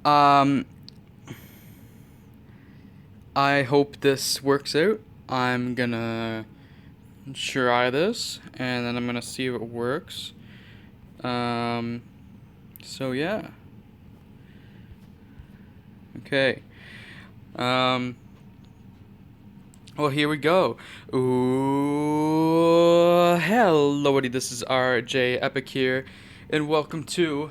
Um, I hope this works out. I'm gonna try this, and then I'm gonna see if it works. Um, so yeah. Okay. Um, well, here we go. Ooh, hello, buddy. This is RJ Epic here, and welcome to.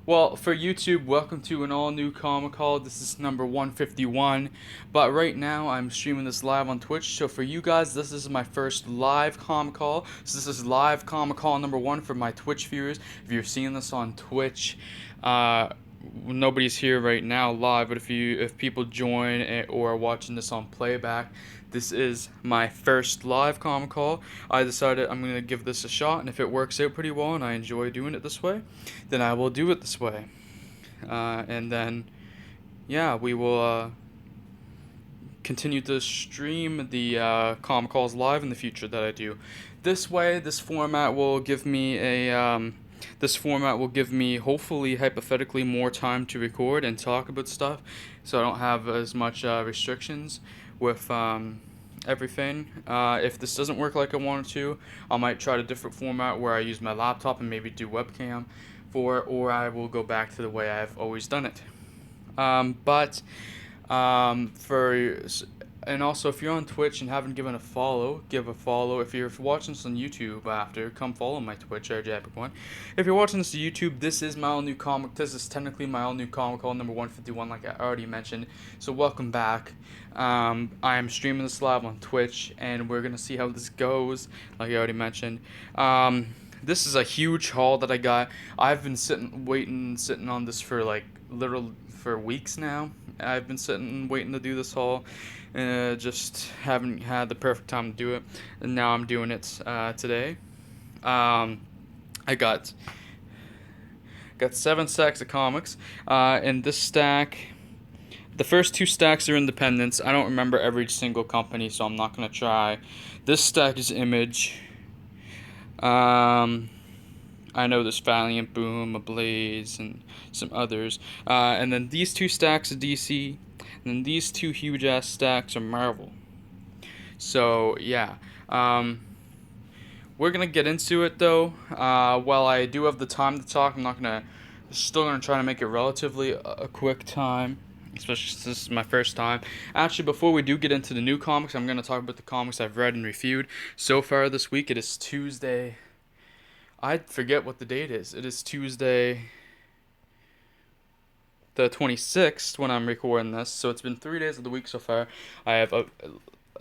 Well, for YouTube, welcome to an all-new Comic Call. This is number 151, but right now I'm streaming this live on Twitch, so for you guys, this is my first live Comic Call. So this is live Comic Call number 1 for my Twitch viewers. If you're seeing this on Twitch, nobody's here right now live, but if people join or are watching this on playback, this is my first live Comic Call. I decided I'm gonna give this a shot, and if it works out pretty well and I enjoy doing it this way, then I will do it this way. And then, yeah, we will continue to stream the Comic Calls live in the future that I do. This way, this format will give me hopefully hypothetically more time to record and talk about stuff, so I don't have as much restrictions with everything. If this doesn't work like I wanted to, I might try a different format where I use my laptop and maybe do webcam for it, or I will go back to the way I've always done it. But for and also, if you're on Twitch and haven't given a follow, give a follow. If you're watching this on YouTube after, come follow my Twitch, RJEpic1. If you're watching this on YouTube, this is my all new comic. This is technically my all new comic call number 151, like I already mentioned. So welcome back. I am streaming this live on Twitch, and we're gonna see how this goes, like I already mentioned. This is a huge haul that I got. I've been sitting on this for like for weeks now. I've been sitting waiting to do this haul, just haven't had the perfect time to do it, and now I'm doing it today. I got 7 stacks of comics, and this stack. The first 2 stacks are independents. I don't remember every single company, so I'm not gonna try. This stack is Image. I know there's Valiant, Boom, Ablaze, and some others. And then these 2 stacks are DC, and then these 2 huge ass stacks are Marvel. So yeah, we're gonna get into it though. While I do have the time to talk, I'm not gonna. Still gonna try to make it relatively a quick time, especially since this is my first time. Actually, before we do get into the new comics, I'm gonna talk about the comics I've read and reviewed so far this week. It is Tuesday. I forget what the date is. It is Tuesday the 26th when I'm recording this. So it's been 3 days of the week so far. I have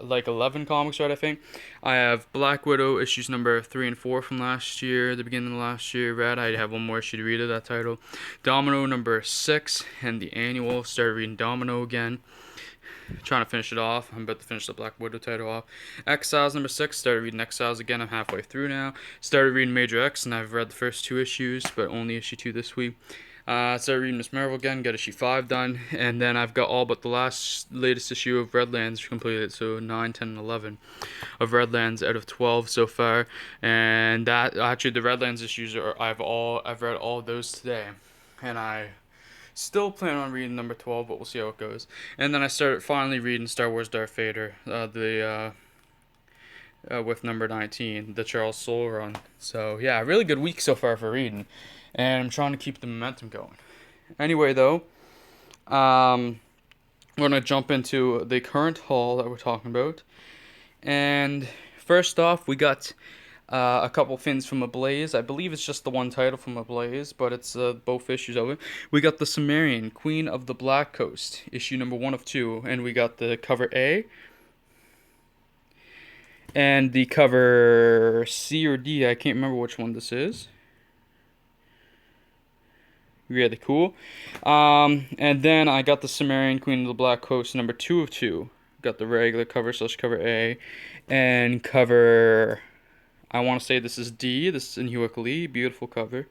like 11 comics read, I think. I have Black Widow issues number 3 and 4 from last year, the beginning of last year read. I have one more issue to read of that title. Domino number 6 and the annual. Started reading Domino again. Trying to finish it off. I'm about to finish the Black Widow title off. Exiles number 6. Started reading Exiles again. I'm halfway through now. Started reading Major X, and I've read the first 2 issues, but only issue 2 this week. Started reading Miss Marvel again. Got issue 5 done, and then I've got all but the latest issue of Redlands completed. So 9, 10, and 11 of Redlands out of 12 so far. And that actually the Redlands issues I've read all of those today, and I still plan on reading number 12, but we'll see how it goes. And then I started finally reading Star Wars Darth Vader, with number 19, the Charles Soule run. So yeah, really good week so far for reading, and I'm trying to keep the momentum going. Anyway, though, we're gonna jump into the current haul that we're talking about, and first off, we got a couple things from Ablaze. I believe it's just the one title from Ablaze, but it's both issues of it. We got the Sumerian, Queen of the Black Coast, issue number 1 of 2, and we got the cover A and the cover C or D. I can't remember which one this is. Really cool. And then I got the Sumerian, Queen of the Black Coast, number 2 of 2. Got the regular cover / cover A, and cover. I want to say this is D. This is in Hewick Lee. Beautiful cover.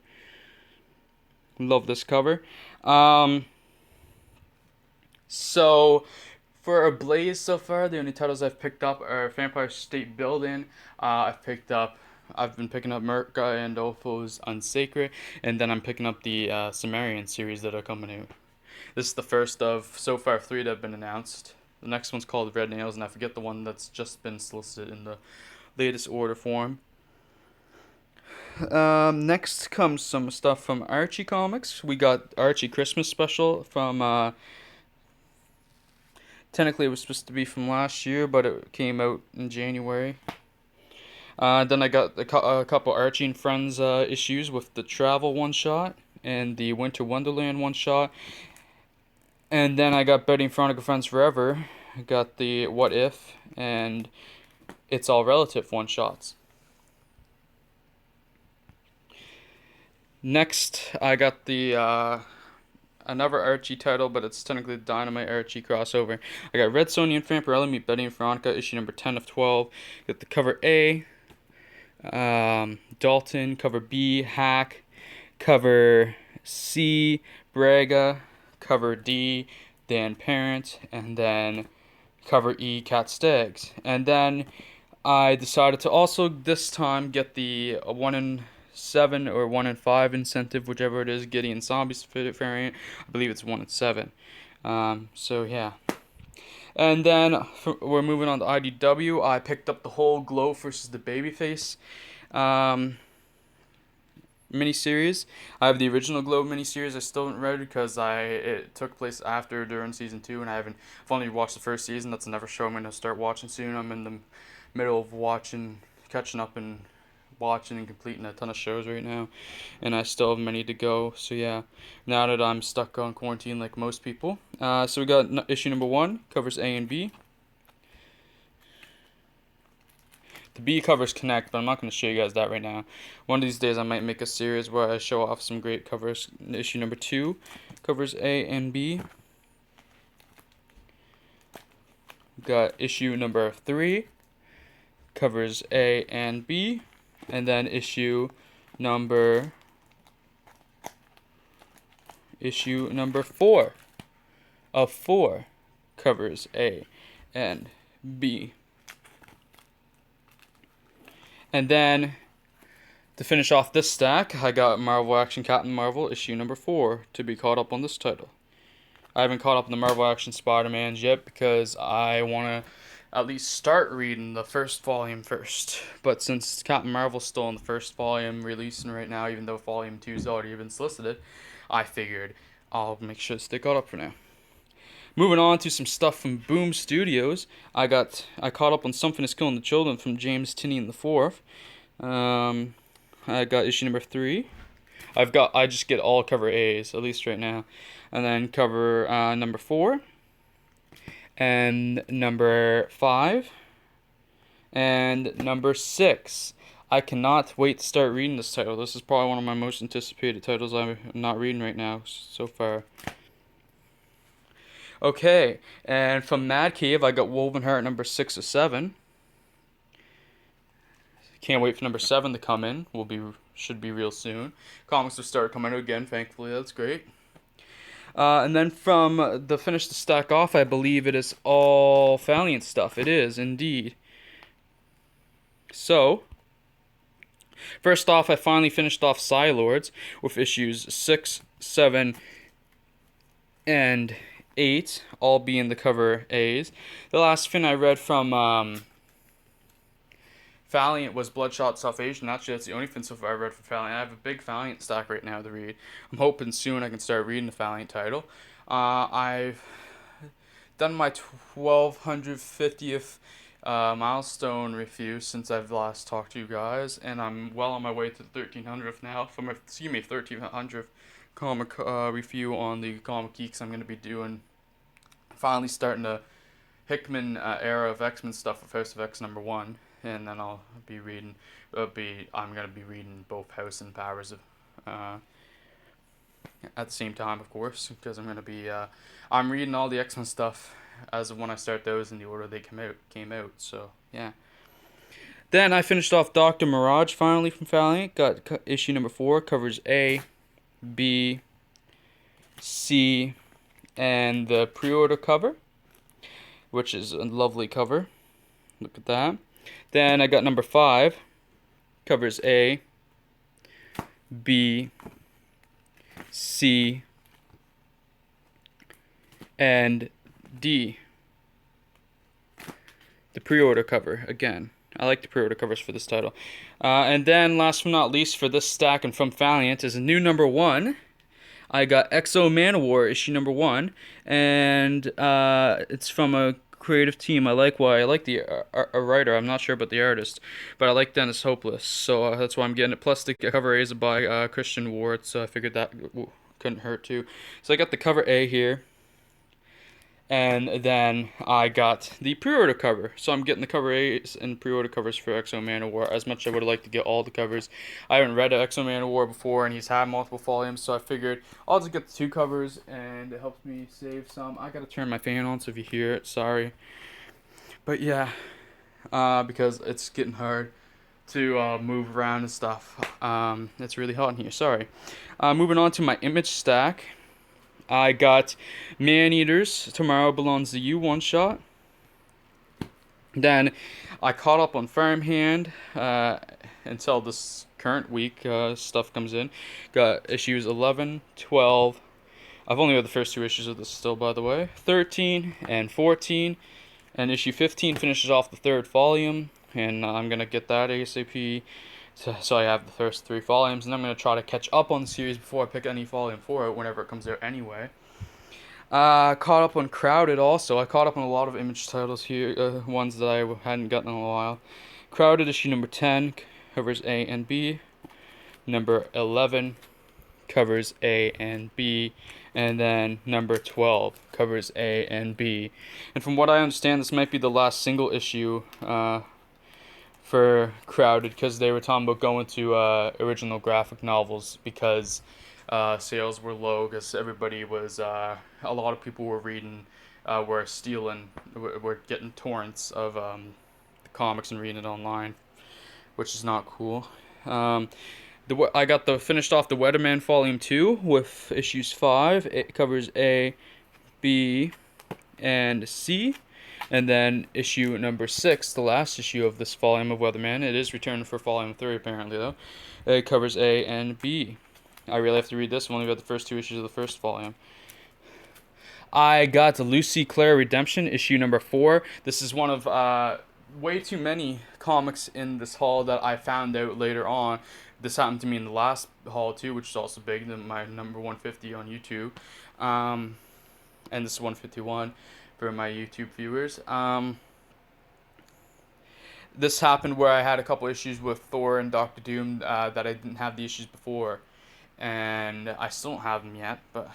Love this cover. So, for Ablaze so far, the only titles I've picked up are Vampire State Building. I've been picking up Merca and Opho's Unsacred, and then I'm picking up the Sumerian series that are coming out. This is the first of so far 3 that have been announced. The next one's called Red Nails, and I forget the one that's just been solicited in the latest order form. Next comes some stuff from Archie Comics. We got Archie Christmas Special from, technically it was supposed to be from last year, but it came out in January. Then I got a couple Archie and Friends issues with the Travel one-shot and the Winter Wonderland one-shot. And then I got Betty and Veronica Friends Forever. I got the What If and It's All Relative one-shots. Next, I got the another Archie title, but it's technically the Dynamite Archie crossover. I got Red Sonja and Vampirella meet Betty and Veronica, issue number 10 of 12. Got the cover A, Dalton, cover B, Hack, cover C, Braga, cover D, Dan Parent, and then cover E, Cat Staggs. And then I decided to also this time get the 1 in 7 or 1 in 5 incentive, whichever it is, Gideon Zombies variant. I believe it's 1 in 7. So yeah. And then we're moving on to IDW. I picked up the whole Glow versus the Babyface miniseries. I have the original Glow miniseries. I still haven't read it because it took place during season 2, and I've only watched the first season. That's another show I'm gonna start watching soon. I'm in the middle of catching up and watching and completing a ton of shows right now, and I still have many to go. So yeah, now that I'm stuck on quarantine like most people. So we got issue number 1, covers A and B. The B covers connect, but I'm not going to show you guys that right now. One of these days I might make a series where I show off some great covers. Issue number 2 covers A and B. Got issue number 3 covers A and B. And then issue number 4 of 4 covers A and B. And then to finish off this stack, I got Marvel Action Captain Marvel issue number 4 to be caught up on this title. I haven't caught up on the Marvel Action Spider-Mans yet because I want to at least start reading the first volume first. But since Captain Marvel's still in the first volume releasing right now, even though volume 2's already been solicited, I figured I'll make sure to stay caught up for now. Moving on to some stuff from Boom Studios, I caught up on Something Is Killing the Children from James Tynion IV. I got issue number 3. I just get all cover A's, at least right now. And then cover number 4. And number 5. And number 6. I cannot wait to start reading this title. This is probably one of my most anticipated titles I'm not reading right now so far. Okay, and from Mad Cave, I got Woven Heart number 6 of 7. Can't wait for number 7 to come in. Should be real soon. Comics will start coming out again, thankfully. That's great. And then from the finish the stack off, I believe it is all Valiant stuff. It is, indeed. So, first off, I finally finished off Psylords with issues 6, 7, and 8, all being the cover A's. The last thing I read from Valiant was Bloodshot Salvation. Actually, that's the only thing so far I read from Valiant. I have a big Valiant stack right now to read. I'm hoping soon I can start reading the Valiant title. I've done my 1250th milestone review since I've last talked to you guys, and I'm well on my way to the 1300th now. 1300th comic review on the Comic Geeks. I'm going to be doing, finally starting the Hickman era of X-Men stuff with House of X number 1. And then I'll be reading. I'm gonna be reading both House and Powers of, at the same time, of course, because I'm gonna be. I'm reading all the X-Men stuff as of when I start those in the order they came out. So yeah. Then I finished off Dr. Mirage finally from Valiant. Got issue number 4, covers A, B, C, and the pre-order cover, which is a lovely cover. Look at that. Then I got number 5, covers A, B, C, And D, the pre-order cover again. I like the pre-order covers for this title. And then, last but not least, for this stack and from Valiant is a new number 1. I got XO Manowar issue number 1, and it's from a creative team. I like the writer. I'm not sure about the artist, but I like Dennis Hopeless, so that's why I'm getting it. Plus, the cover A is by Christian Ward, so I figured that couldn't hurt too. So I got the cover A here. And then I got the pre-order cover. So I'm getting the cover A's and pre-order covers for XO Manowar. As much as I would like to get all the covers, I haven't read XO Manowar before, and he's had multiple volumes, so I figured I'll just get the 2 covers, and it helps me save some. I gotta turn my fan on, so if you hear it, sorry. But yeah, because it's getting hard to move around and stuff. It's really hot in here, sorry. Moving on to my image stack. I got Man-Eaters, Tomorrow Belongs to You one-shot. Then I caught up on Farmhand until this current week stuff comes in. Got issues 11, 12. I've only read the first 2 issues of this still, by the way. 13 and 14. And issue 15 finishes off the 3rd volume. And I'm going to get that ASAP. So I have the first 3 volumes, and I'm going to try to catch up on the series before I pick any volume for it, whenever it comes out anyway. Caught up on Crowded also. I caught up on a lot of image titles here, ones that I hadn't gotten in a while. Crowded issue number 10 covers A and B. Number 11 covers A and B. And then number 12 covers A and B. And from what I understand, this might be the last single issue for Crowded, because they were talking about going to original graphic novels because sales were low, because everybody was a lot of people were reading were stealing, were getting torrents of the comics and reading it online, which is not cool. I got finished off the Weatherman Volume 2 with issues 5. It covers A, B, and C. And then issue number 6, the last issue of this volume of Weatherman. It is returning for volume 3 apparently though. It covers A and B. I really have to read this. I've only read the first 2 issues of the first volume. I got Lucy Claire Redemption issue number 4. This is one of way too many comics in this haul that I found out later on. This happened to me in the last haul too, which is also big than my number 150 on YouTube. And this is 151 for my YouTube viewers. This happened where I had a couple issues with Thor and Doctor Doom that I didn't have the issues before, and I still don't have them yet, but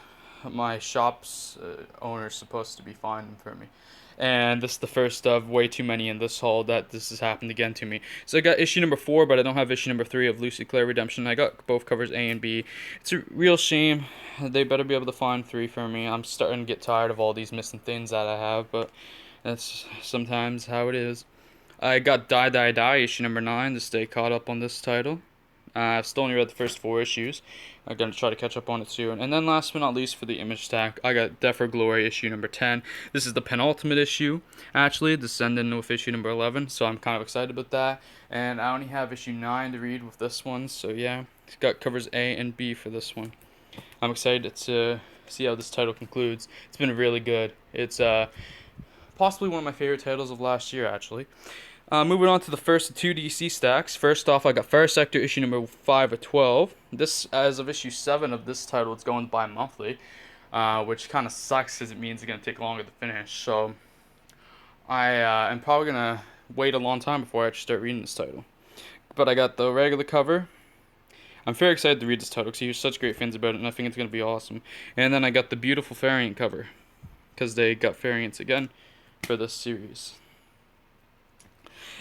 my shop's owner's supposed to be finding them for me. And this is the first of way too many in this haul that this has happened again to me. So I got issue number 4, but I don't have issue number 3 of Lucy Claire Redemption. I got both covers A and B. It's a real shame. They better be able to find 3 for me. I'm starting to get tired of all these missing things that I have, but that's sometimes how it is. I got Die Die Die issue number 9 to stay caught up on this title. I've still only read the first 4 issues. I'm going to try to catch up on it soon. And then last but not least for the image stack, I got Death or Glory issue number 10. This is the penultimate issue, actually, descending with issue number 11, so I'm kind of excited about that. And I only have issue 9 to read with this one, so yeah. It's got covers A and B for this one. I'm excited to see how this title concludes. It's been really good. It's possibly one of my favorite titles of last year, actually. Moving on to the first 2 DC stacks. First off, I got Fire Sector issue number 5 of 12. This, as of issue 7 of this title, it's going bi-monthly, which kind of sucks because it means it's going to take longer to finish. So I am probably going to wait a long time before I actually start reading this title. But I got the regular cover. I'm very excited to read this title because I hear such great things about it, and I think it's going to be awesome. And then I got the beautiful variant cover, because they got variants again for this series.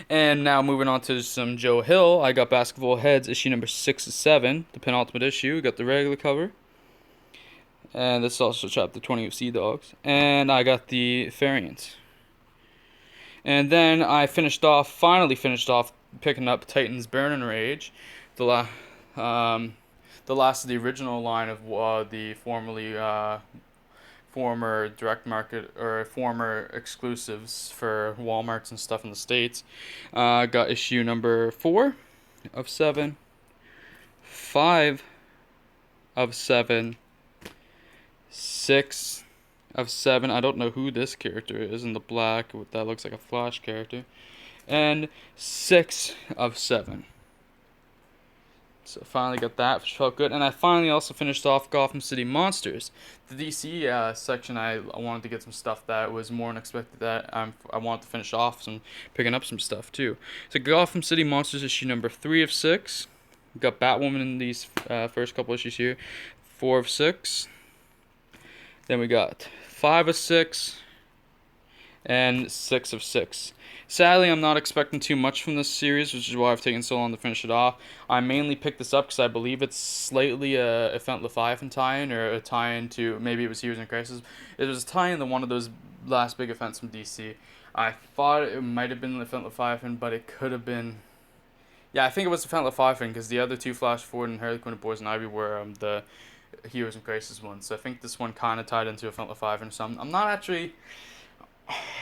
And now moving on to some Joe Hill, I got Basketball Heads issue number 6 of 7, the penultimate issue. Got the regular cover. And this is also chapter 20 of Sea Dogs. And I got the variant. And then I finally finished off picking up Titan's Burning Rage, the last of the original line of the former direct market or former exclusives for Walmarts and stuff in the States. Got issue number 4 of 7, 5 of 7, 6 of 7. I don't know who this character is in the black. That looks like a Flash character. And 6 of 7. So finally got that, which felt good. And I finally also finished off Gotham City Monsters. The DC section, I wanted to get some stuff that was more unexpected that I wanted to finish off picking up some stuff too. So Gotham City Monsters issue number 3 of 6. We got Batwoman in these first couple issues here. 4 of 6. Then we got 5 of 6. And 6 of 6. Sadly, I'm not expecting too much from this series, which is why I've taken so long to finish it off. I mainly picked this up because I believe it's slightly a Event Leviathan tie-in, or a tie-in to, maybe it was Heroes in Crisis. It was a tie-in to one of those last big events from DC. I thought it might have been Event Leviathan, but it could have been... Yeah, I think it was Event Leviathan, because the other two, Flash Forward and Harley Quinn and Poison Ivy, were the Heroes in Crisis ones. So I think this one kind of tied into Event Leviathan or something. I'm not actually...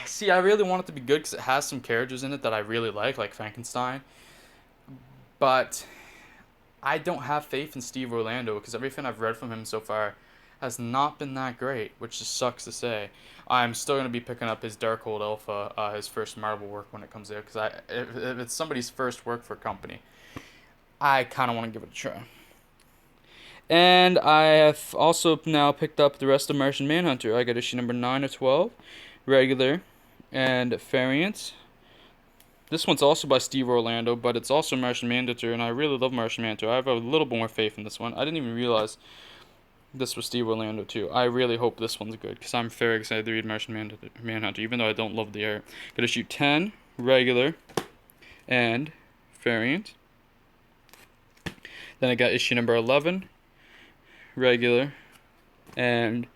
See, I really want it to be good because it has some characters in it that I really like Frankenstein. But I don't have faith in Steve Orlando because everything I've read from him so far has not been that great, which just sucks to say. I'm still going to be picking up his Darkhold Alpha, his first Marvel work when it comes out, because if it's somebody's first work for a company, I kind of want to give it a try. And I have also now picked up the rest of Martian Manhunter. I got issue number 9 or 12. Regular and variant. This one's also by Steve Orlando, but it's also Martian Manhunter, and I really love Martian Manhunter. I have a little more faith in this one. I didn't even realize this was Steve Orlando too. I really hope this one's good because I'm very excited to read Martian Manhunter, even though I don't love the art. Got issue 10, regular, and variant. Then I got issue number 11, regular, and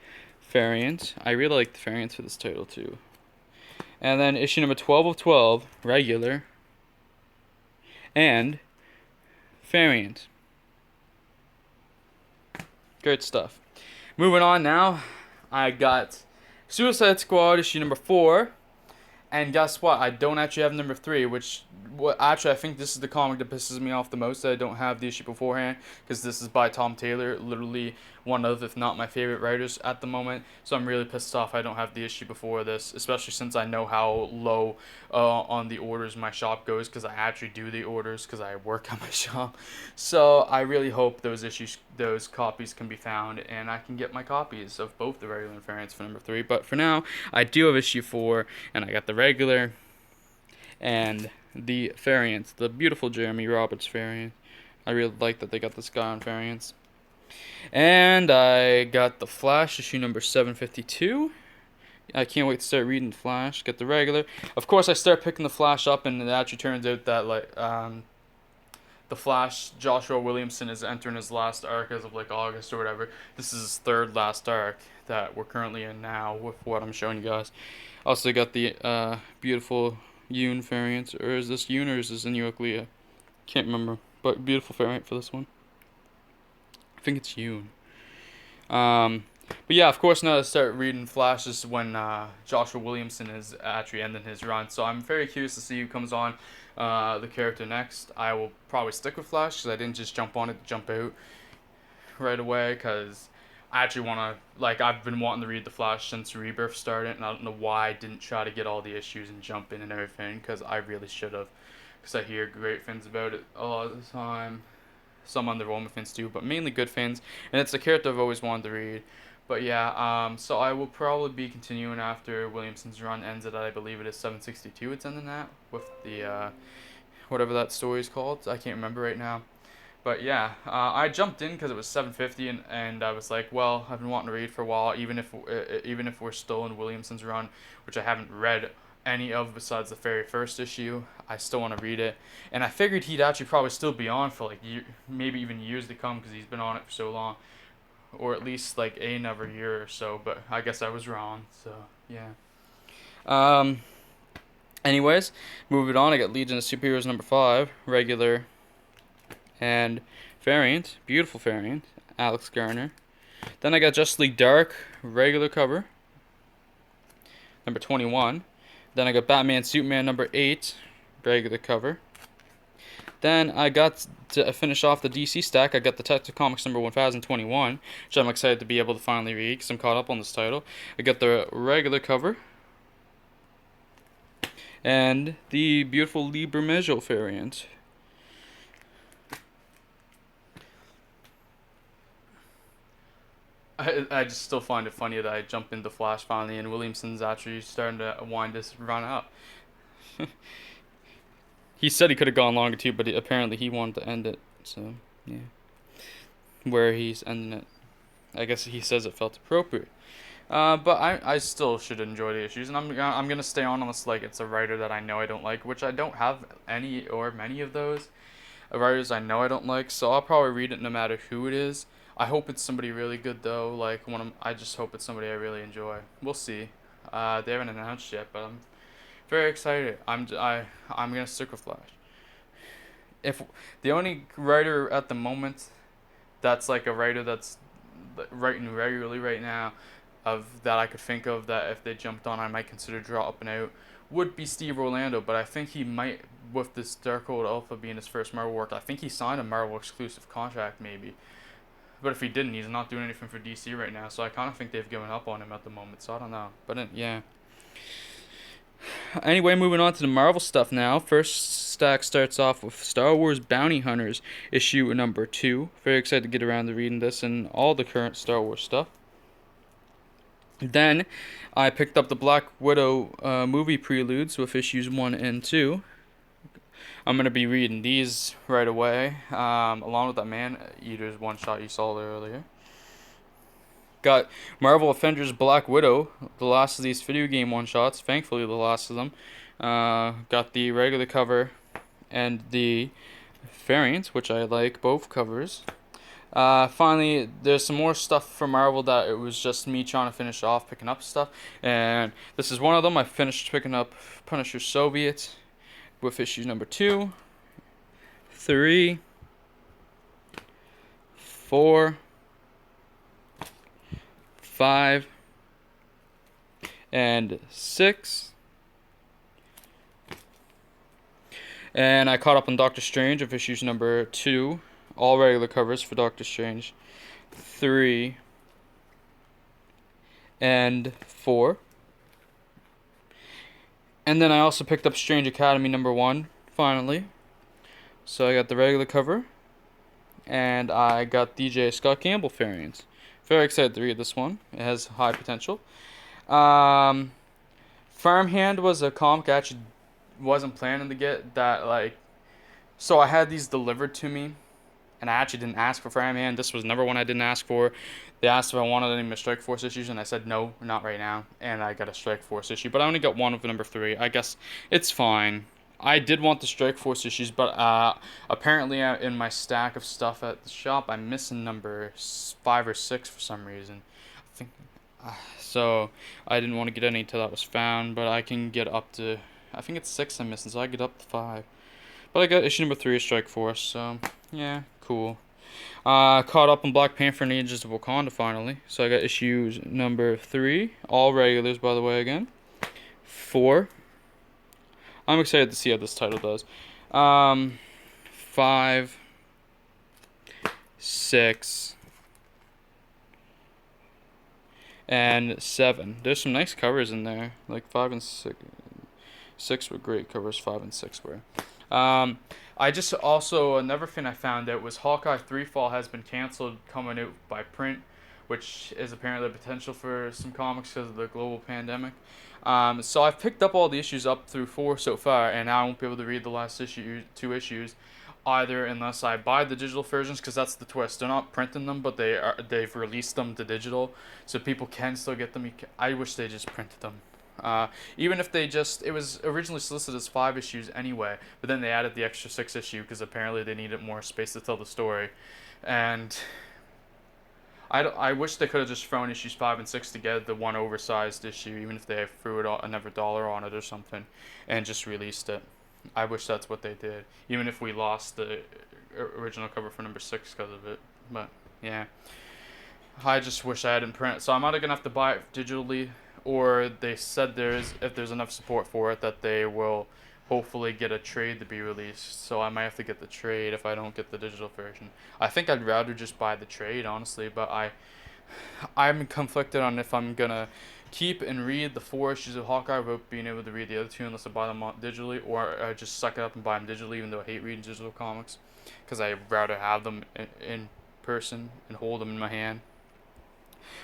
variant. I really like the variants for this title too. And then issue number 12 of 12, regular, and variant. Great stuff. Moving on now, I got Suicide Squad issue number 4. And guess what? I don't actually have number 3, actually I think this is the comic that pisses me off the most that I don't have the issue beforehand, because this is by Tom Taylor, literally one of, if not my favorite writers at the moment. So I'm really pissed off I don't have the issue before this, especially since I know how low on the orders my shop goes, because I actually do the orders because I work at my shop. So I really hope those copies can be found, and I can get my copies of both the regular and variants for number 3. But for now, I do have issue 4, and I got the regular and the variants, the beautiful Jeremy Roberts variant. I really like that they got this guy on variants. And I got the Flash issue number 752. I can't wait to start reading Flash. Get the regular. Of course, I start picking the Flash up, and it actually turns out that the Flash, Joshua Williamson, is entering his last arc as of August or whatever. This is his third last arc that we're currently in now with what I'm showing you guys. Also got the beautiful Yoon variant, or is this Yoon or is this Inuit? Can't remember, but beautiful variant for this one. I think it's Yoon. But yeah, of course, now to start reading Flash is when Joshua Williamson is actually ending his run. So I'm very curious to see who comes on the character next. I will probably stick with Flash because I didn't just jump on it to jump out right away, because I actually want to, I've been wanting to read the Flash since Rebirth started, and I don't know why I didn't try to get all the issues and jump in and everything, because I really should have, because I hear great things about it a lot of the time. Some underwhelming fans too, but mainly good fans, and it's a character I've always wanted to read. But yeah, so I will probably be continuing after Williamson's run ends at, I believe it is 762 it's ending at, with the, whatever that story is called, I can't remember right now. But yeah, I jumped in because it was 750, and I was like, well, I've been wanting to read for a while, even if we're still in Williamson's run, which I haven't read any of besides the very first issue. I still want to read it, and I figured he'd actually probably still be on for maybe even years to come, because he's been on it for so long, or at least another year or so. But I guess I was wrong. So yeah. Anyways, moving on. I got Legion of Superheroes number 5, regular and variant, beautiful variant, Alex Garner. Then I got Justice League Dark, regular cover, number 21. Then I got Batman Superman number 8, regular cover. Then I got to finish off the DC stack. I got the Detective Comics number 1021, which I'm excited to be able to finally read because I'm caught up on this title. I got the regular cover and the beautiful Lee Bermejo variant. I just still find it funny that I jump into Flash finally and Williamson's actually starting to wind this run up. He said he could have gone longer too, but apparently he wanted to end it. So, yeah. Where he's ending it. I guess he says it felt appropriate. But I still should enjoy the issues, and I'm gonna stay on this like it's a writer that I know I don't like, which I don't have any or many of those writers I know I don't like. So I'll probably read it no matter who it is. I hope it's somebody really good though. Like I just hope it's somebody I really enjoy. We'll see. They haven't announced yet, but I'm very excited. I'm gonna stick with Flash. If the only writer at the moment that's like a writer that's writing regularly right now of that I could think of that if they jumped on I might consider dropping out would be Steve Orlando, but I think he might, with this Darkhold Alpha being his first Marvel work, I think he signed a Marvel exclusive contract maybe. But if he didn't, he's not doing anything for DC right now, so I kind of think they've given up on him at the moment, so I don't know. But yeah. Anyway, moving on to the Marvel stuff now. First stack starts off with Star Wars Bounty Hunters, issue number 2. Very excited to get around to reading this and all the current Star Wars stuff. Then I picked up the Black Widow movie preludes with issues 1 and 2. I'm going to be reading these right away, along with that Man-Eaters one-shot you saw earlier. Got Marvel Avengers Black Widow, the last of these video game one-shots, thankfully the last of them. Got the regular cover and the variant, which I like, both covers. Finally, there's some more stuff from Marvel that it was just me trying to finish off, picking up stuff. And this is one of them. I finished picking up Punisher Soviet with issues number 2, 3, 4, 5, and 6. And I caught up on Doctor Strange with issues number 2, all regular covers for Doctor Strange, 3, and 4. And then I also picked up Strange Academy number 1, finally. So I got the regular cover, and I got DJ Scott Campbell variants. Very excited to read this one. It has high potential. Farmhand was a comic I actually wasn't planning to get that, like, so I had these delivered to me, and I actually didn't ask for Farmhand. This was number 1 I didn't ask for. They asked if I wanted any Strike Force issues, and I said no, not right now, and I got a Strike Force issue, but I only got one of number 3. I guess it's fine. I did want the Strike Force issues, but apparently in my stack of stuff at the shop, I'm missing number 5 or 6 for some reason. I think so. I didn't want to get any until that was found, but I can get up to, I think it's 6 I'm missing, so I get up to 5. But I got issue number 3 of Strike Force, so yeah, cool. Caught up on Black Panther and Agents of Wakanda finally, so I got issues number 3, all regulars by the way again. 4. I'm excited to see how this title does. 5, 6, and 7. There's some nice covers in there, like 5 and 6. 6 were great covers. 5 and 6 were. I just also another thing I found out was Hawkeye 3 Fall has been canceled coming out by print, which is apparently the potential for some comics because of the global pandemic. So I've picked up all the issues up through 4 so far, and now I won't be able to read the last 2 issues either unless I buy the digital versions, because that's the twist. They're not printing them, but they've released them to digital, so people can still get them. I wish they just printed them. Even if it was originally solicited as 5 issues anyway, but then they added the extra 6 issue because apparently they needed more space to tell the story. And I wish they could have just thrown issues 5 and 6 together, the one oversized issue, even if they threw another dollar on it or something, and just released it. I wish that's what they did, even if we lost the original cover for number 6 because of it. But yeah, I just wish I hadn't printed. So I'm either gonna have to buy it digitally, or they said if there's enough support for it that they will hopefully get a trade to be released. So I might have to get the trade if I don't get the digital version. I think I'd rather just buy the trade, honestly, but I'm conflicted on if I'm gonna keep and read the 4 issues of Hawkeye without being able to read the other 2 unless I buy them digitally, or I just suck it up and buy them digitally, even though I hate reading digital comics, because I'd rather have them in person and hold them in my hand.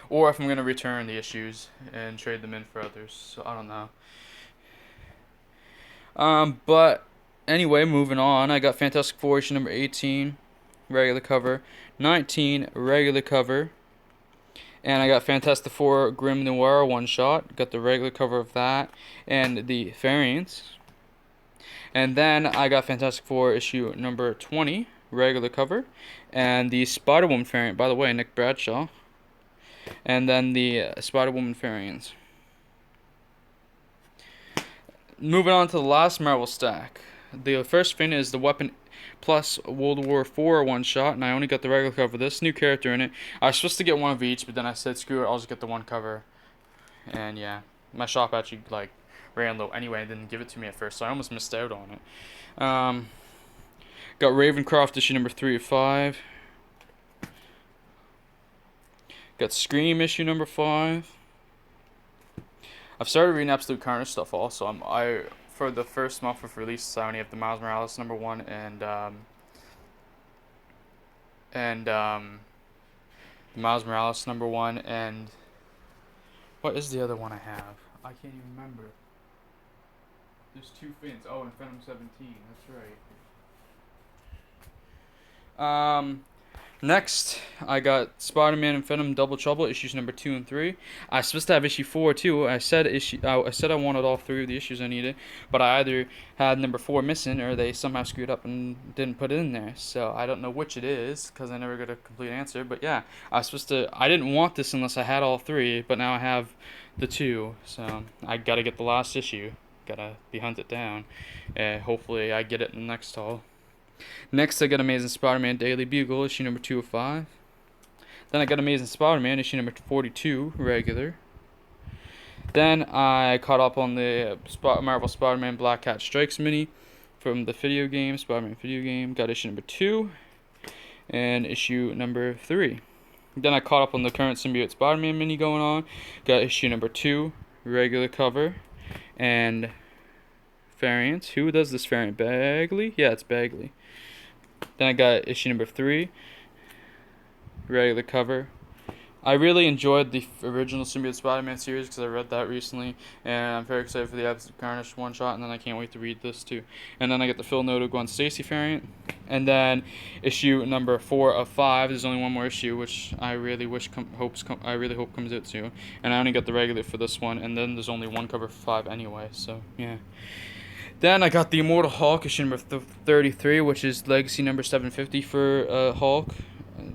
Or if I'm gonna return the issues and trade them in for others. So I don't know. But anyway, moving on. I got Fantastic Four issue number 18, regular cover, 19, regular cover. And I got Fantastic Four Grim Noir one shot. Got the regular cover of that and the variants. And then I got Fantastic Four issue number 20, regular cover, and the Spider-Woman variant, by the way, Nick Bradshaw. And then the Spider-Woman variants. Moving on to the last Marvel stack. The first thing is the Weapon Plus World War IV one shot, and I only got the regular cover of this. New character in it. I was supposed to get one of each, but then I said screw it, I'll just get the one cover. And yeah, my shop actually like ran low anyway and didn't give it to me at first, so I almost missed out on it. Got Ravencroft issue number 3 of 5. Got Scream issue number 5. I've started reading Absolute Carnage stuff also. I for the first month of release, I only have the Miles Morales number 1 and the Miles Morales number 1 and what is the other one I have? I can't even remember. There's 2 things. Oh, and Venom 17. That's right. Next, I got Spider-Man and Venom Double Trouble issues number 2 and 3. I was supposed to have issue 4 too. I said I wanted all 3 of the issues I needed, but I either had number 4 missing or they somehow screwed up and didn't put it in there. So I don't know which it is because I never got a complete answer. But yeah, I didn't want this unless I had all 3, but now I have the 2. So I gotta get the last issue. Gotta be hunted down. Hopefully I get it in the next haul. Next, I got Amazing Spider-Man Daily Bugle, issue number 2 of 5. Then I got Amazing Spider-Man, issue number 42, regular. Then I caught up on the Marvel Spider-Man Black Cat Strikes mini from the video game, Spider-Man video game. Got issue number 2 and issue number 3. Then I caught up on the current Symbiote Spider-Man mini going on. Got issue number 2, regular cover, and variants. Who does this variant? Bagley? Yeah, it's Bagley. Then I got issue number 3, regular cover. I really enjoyed the original Symbiote Spider-Man series because I read that recently, and I'm very excited for the Absolute Carnage one shot, and then I can't wait to read this too. And then I get the Phil Noto Gwen Stacy variant, and then issue number 4 of 5. There's only one more issue, which I really hope comes out soon. And I only got the regular for this one, and then there's only one cover for 5 anyway. So yeah. Then I got the Immortal Hulk issue number 33, which is legacy number 750 for Hulk,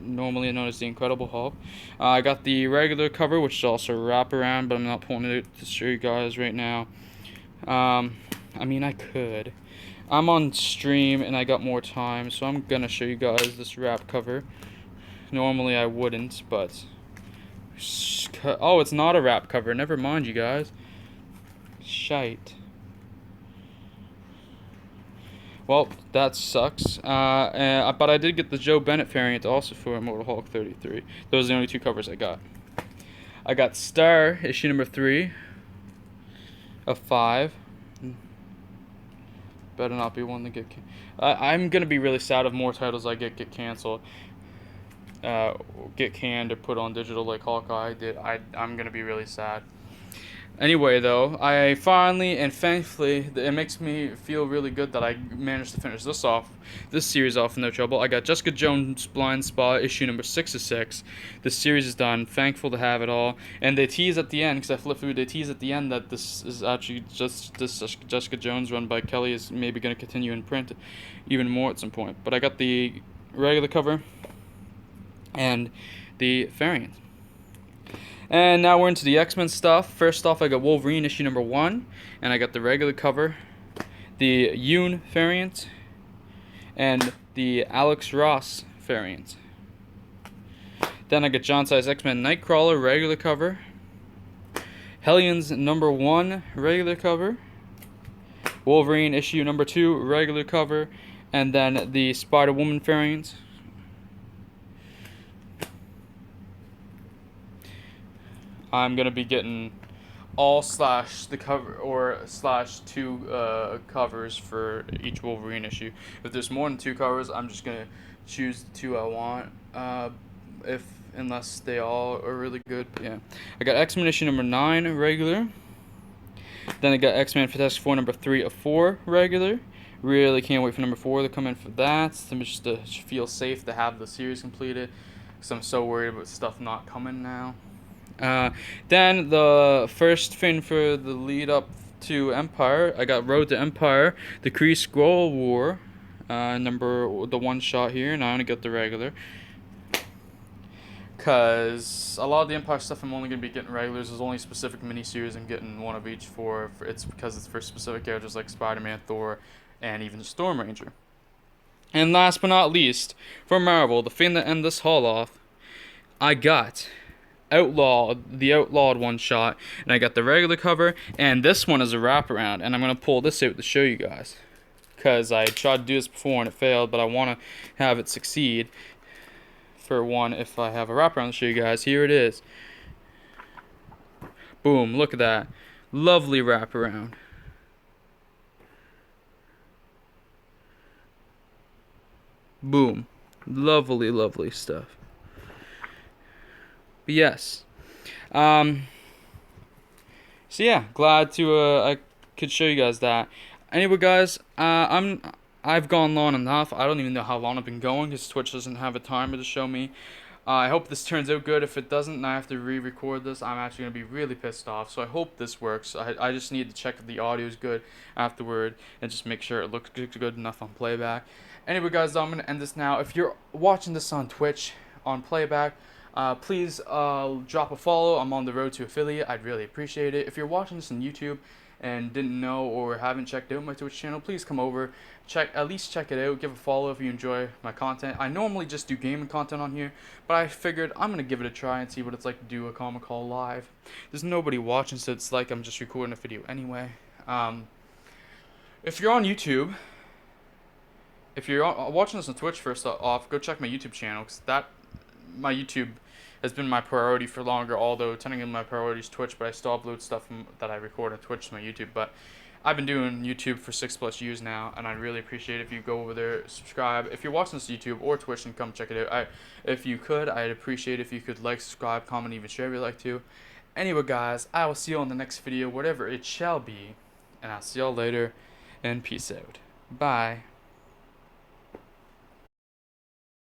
normally known as the Incredible Hulk. I got the regular cover, which is also wraparound, but I'm not pulling it out to show you guys right now. I mean, I could. I'm on stream and I got more time, so I'm gonna show you guys this wrap cover. Normally I wouldn't, but oh, it's not a wrap cover. Never mind, you guys. Shite. Well, that sucks. But I did get the Joe Bennett variant also for Immortal Hulk 33. Those are the only 2 covers I got. I got Star issue number 3 of 5. Better not be one to get. I'm gonna be really sad if more titles I get canceled, get canned or put on digital like Hawkeye did. I'm gonna be really sad. Anyway, though, I finally and thankfully, it makes me feel really good that I managed to finish this series off with no trouble. I got Jessica Jones Blindspot issue number 6 of 6. This series is done. Thankful to have it all. And they tease at the end, because I flipped through, they tease at the end that this is actually just this Jessica Jones run by Kelly is maybe going to continue in print even more at some point. But I got the regular cover and the variant. And now we're into the X-Men stuff. First off, I got Wolverine issue number 1, and I got the regular cover, the Yoon variant, and the Alex Ross variant. Then I got John Size X-Men Nightcrawler regular cover, Hellions number 1 regular cover, Wolverine issue number 2, regular cover, and then the Spider-Woman variant. I'm gonna be getting all slash the cover or slash 2 covers for each Wolverine issue. If there's more than 2 covers, I'm just gonna choose the 2 I want. If unless they all are really good. But yeah, I got X-Men issue number 9 regular. Then I got X-Men Fantastic Four number 3 of 4 regular. Really can't wait for number 4 to come in for that. Just to feel safe to have the series completed, because I'm so worried about stuff not coming now. Then the first thing for the lead up to Empire, I got Road to Empire, the Kree Skrull War, the 1 shot here, and I only got the regular. Because a lot of the Empire stuff I'm only going to be getting regulars. There's only specific miniseries I'm getting one of each for. It's because it's for specific characters like Spider-Man, Thor, and even Storm Ranger. And last but not least, for Marvel, the thing that ends this haul off, I got the Outlawed 1 shot, and I got the regular cover, and this one is a wraparound, and I'm going to pull this out to show you guys. Because I tried to do this before and it failed, but I want to have it succeed. For one, if I have a wraparound to show you guys, here it is. Boom, look at that. Lovely wraparound. Boom. Lovely, lovely stuff. But yes. So yeah, glad to I could show you guys that. Anyway, guys, I've gone long enough. I don't even know how long I've been going because Twitch doesn't have a timer to show me. I hope this turns out good. If it doesn't and I have to re-record this, I'm actually going to be really pissed off. So I hope this works. I just need to check if the audio is good afterward and just make sure it looks good enough on playback. Anyway, guys, I'm going to end this now. If you're watching this on Twitch on playback, please drop a follow. I'm on the road to affiliate. I'd really appreciate it. If you're watching this on YouTube and didn't know or haven't checked out my Twitch channel, please come over, at least check it out, give a follow if you enjoy my content. I normally just do gaming content on here, but I figured I'm gonna give it a try and see what it's like to do a comic haul live. There's nobody watching, so it's like I'm just recording a video anyway. If you're on YouTube, if you're watching this on Twitch, first off, go check my YouTube channel, because my YouTube has been my priority for longer, although technically my priority is Twitch, but I still upload stuff that I record on Twitch to my YouTube. But I've been doing YouTube for 6+ years now, and I'd really appreciate it if you go over there, subscribe. If you're watching this on YouTube or Twitch, and come check it out. If you could, I'd appreciate it if you could like, subscribe, comment, even share if you'd like to. Anyway, guys, I will see you on the next video, whatever it shall be, and I'll see y'all later, and peace out. Bye.